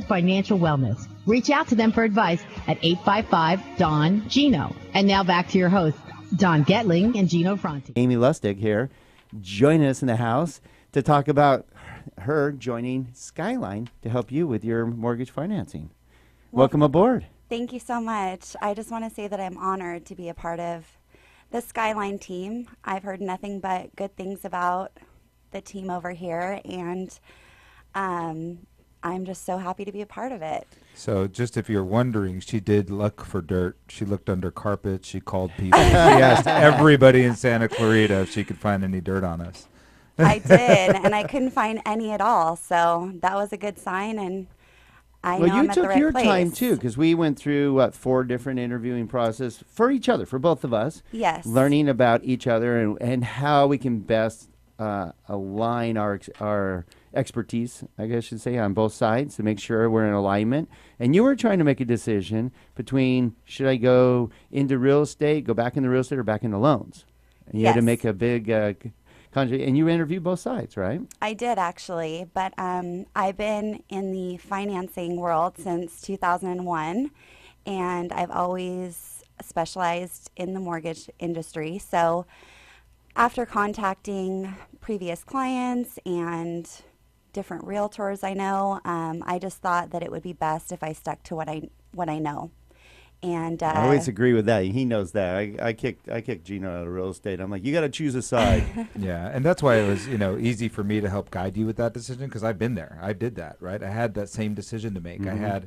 Financial wellness. Reach out to them for advice at 855-DON-GINO. And now back to your hosts, Don Getling and Gino Fronti. Amy Lustig here, joining us in the house to talk about her joining Skyline to help you with your mortgage financing. Welcome aboard. Thank you so much. I just want to say that I'm honored to be a part of the Skyline team. I've heard nothing but good things about the team over here, and I'm just so happy to be a part of it. So just if you're wondering, she did look for dirt. She looked under carpet. She called people. She asked everybody in Santa Clarita if she could find any dirt on us. I did, and I couldn't find any at all. So that was a good sign, and I know I'm at the right place. You took your time, too, because we went through, 4 different interviewing processes for each other, for both of us. Yes. Learning about each other and how we can best align our expertise, I guess I should say, on both sides to make sure we're in alignment. And you were trying to make a decision between, should I go into real estate, go back into real estate, or back into loans? And you had to make a big and you interviewed both sides, right? I did, actually, but I've been in the financing world since 2001, and I've always specialized in the mortgage industry. So after contacting previous clients and different realtors I know, I just thought that it would be best if I stuck to what I know. And I always agree with that. He knows that. I kicked Gino out of real estate. I'm like, you got to choose a side. Yeah, and that's why it was easy for me to help guide you with that decision, because I've been there. I did that, right? I had that same decision to make. Mm-hmm.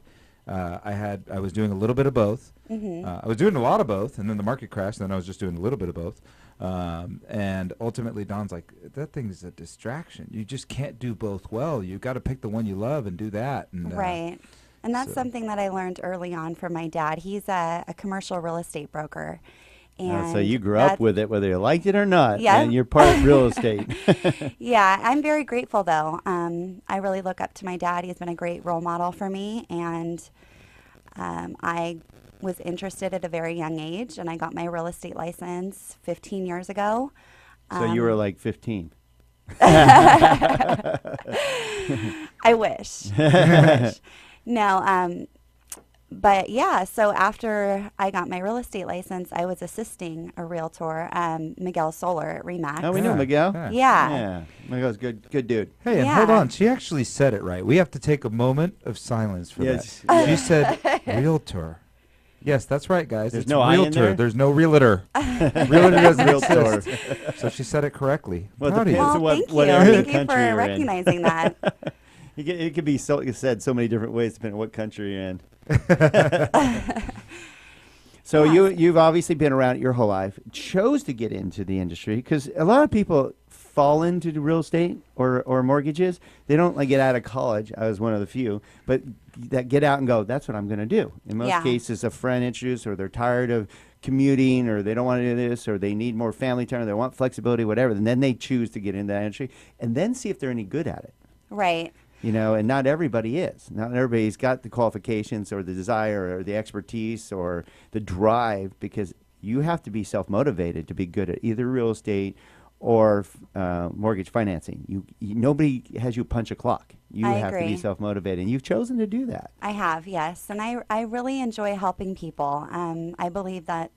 I was doing a little bit of both. Mm-hmm. I was doing a lot of both, and then the market crashed, and then I was just doing a little bit of both. And ultimately, Don's like, that thing is a distraction. You just can't do both well. You got to pick the one you love and do that. And, right. And that's something that I learned early on from my dad. He's a commercial real estate broker. And so you grew up with it, whether you liked it or not. Yeah. And you're part of real estate. Yeah, I'm very grateful, though. I really look up to my dad. He's been a great role model for me. And I was interested at a very young age, and I got my real estate license 15 years ago. So you were like 15. I wish. I wish. No, but yeah, so after I got my real estate license, I was assisting a realtor, Miguel Solar at RE/MAX. Oh, we know Miguel. Yeah. Miguel's good dude. Hey, and hold on. She actually said it right. We have to take a moment of silence for that. She said realtor. Yes, that's right, guys. There's it's no I in realtor. there? There's no realtor. Realtor doesn't exist. So she said it correctly. Well, Proud of you. Well, what thank you. area of the Thank you country for you're in. recognizing that. It could be said so many different ways depending on what country you're in. So you've obviously been around it your whole life, chose to get into the industry because a lot of people fall into the real estate or mortgages. They don't get out of college. I was one of the few, but that get out and go, that's what I'm going to do. In most cases, a friend introduced, or they're tired of commuting, or they don't want to do this, or they need more family time, or they want flexibility, whatever. And then they choose to get into that industry and then see if they're any good at it. Right. And not everybody is. Not everybody's got the qualifications or the desire or the expertise or the drive, because you have to be self-motivated to be good at either real estate or mortgage financing. Nobody has you punch a clock. You have to be self-motivated, and you've chosen to do that. I have, yes. And I really enjoy helping people. I believe that,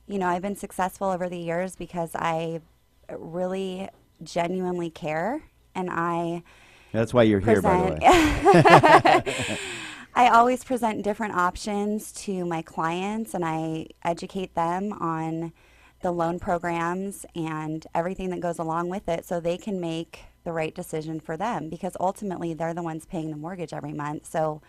I've been successful over the years because I really genuinely care, and That's why you're here, by the way. I always present different options to my clients, and I educate them on the loan programs and everything that goes along with it so they can make the right decision for them, because ultimately they're the ones paying the mortgage every month. So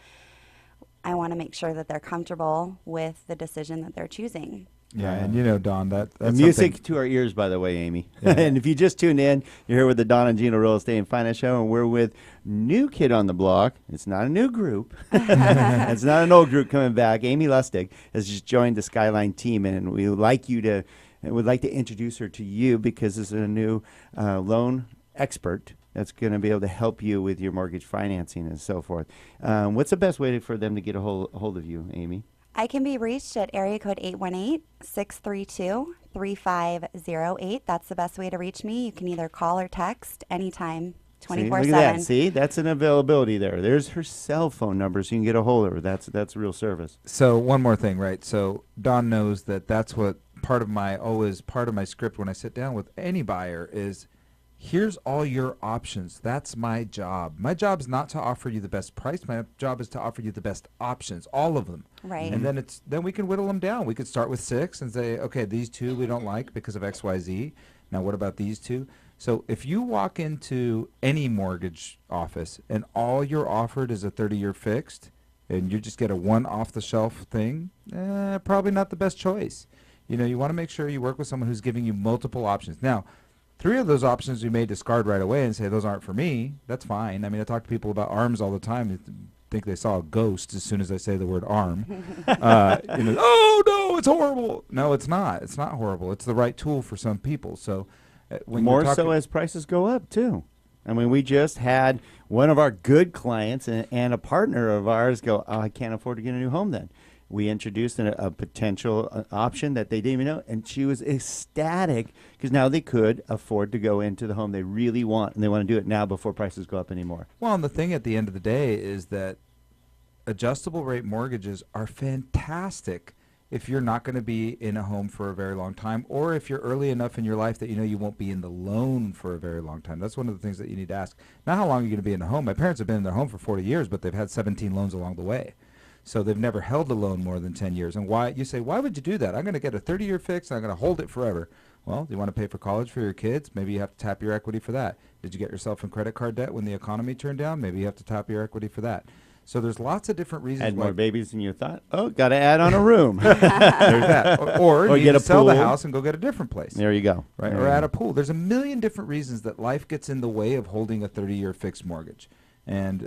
I want to make sure that they're comfortable with the decision that they're choosing. Yeah, and Don, that's music to our ears, by the way, Amy. Yeah. And if you just tuned in, you're here with the Don and Gino Real Estate and Finance Show, and we're with new kid on the block. It's not a new group. It's not an old group coming back. Amy Lustig has just joined the Skyline team, and we would like to introduce her to you because this is a new loan expert that's going to be able to help you with your mortgage financing and so forth. What's the best way for them to get a hold of you, Amy? I can be reached at area code 818-632-3508. That's the best way to reach me. You can either call or text anytime. Look 24/7. at that. See, that's an availability there. There's her cell phone number, so you can get a hold of her. That's real service. So one more thing, right? So Don knows that that's what part of my script when I sit down with any buyer is, here's all your options. That's my job. My job is not to offer you the best price. My job is to offer you the best options, all of them. Right. And then we can whittle them down. We could start with 6 and say, okay, these 2 we don't like because of X, Y, Z. Now what about these 2? So if you walk into any mortgage office and all you're offered is a 30-year fixed, and you just get a one off-the-shelf thing, probably not the best choice. You want to make sure you work with someone who's giving you multiple options. Now, 3 of those options you may discard right away and say, those aren't for me. That's fine. I mean, I talk to people about ARMs all the time. They think they saw a ghost as soon as I say the word ARM. Oh, no, it's horrible. No, it's not. It's not horrible. It's the right tool for some people. So when More so as prices go up, too. I mean, we just had one of our good clients and a partner of ours go, oh, I can't afford to get a new home then. We introduced a potential option that they didn't even know, and she was ecstatic because now they could afford to go into the home they really want, and they want to do it now before prices go up anymore. Well, and the thing at the end of the day is that adjustable rate mortgages are fantastic if you're not going to be in a home for a very long time, or if you're early enough in your life that you won't be in the loan for a very long time. That's one of the things that you need to ask. Not how long you're going to be in the home. My parents have been in their home for 40 years, but they've had 17 loans along the way. So they've never held a loan more than 10 years. And why? You say, why would you do that? I'm going to get a 30-year fix, and I'm going to hold it forever. Well, do you want to pay for college for your kids? Maybe you have to tap your equity for that. Did you get yourself in credit card debt when the economy turned down? Maybe you have to tap your equity for that. So there's lots of different reasons. Had more babies than you thought? Oh, got to add on a room. There's that. Or you get need a to sell the pool. house and go get a different place. There you go. Right? There Or you add go. a pool. There's a million different reasons that life gets in the way of holding a 30-year fixed mortgage. And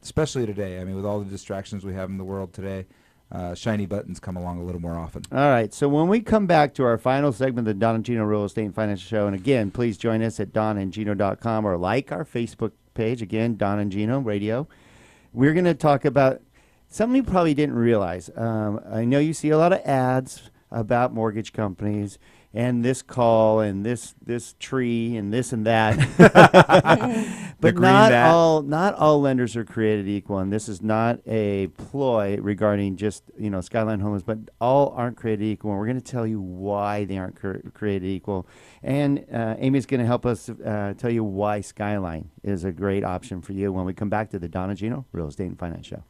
especially today, I mean, with all the distractions we have in the world today, shiny buttons come along a little more often. All right. So when we come back to our final segment of the Don and Gino Real Estate and Financial Show, and again, please join us at donandgino.com or like our Facebook page, again, Don and Gino Radio. We're going to talk about something you probably didn't realize. I know you see a lot of ads about mortgage companies and this call and this tree and this and that. But not all lenders are created equal, and this is not a ploy regarding just Skyline Homes, but all aren't created equal. And we're going to tell you why they aren't created equal, and Amy's going to help us tell you why Skyline is a great option for you when we come back to the Don and Gino Real Estate and Finance Show.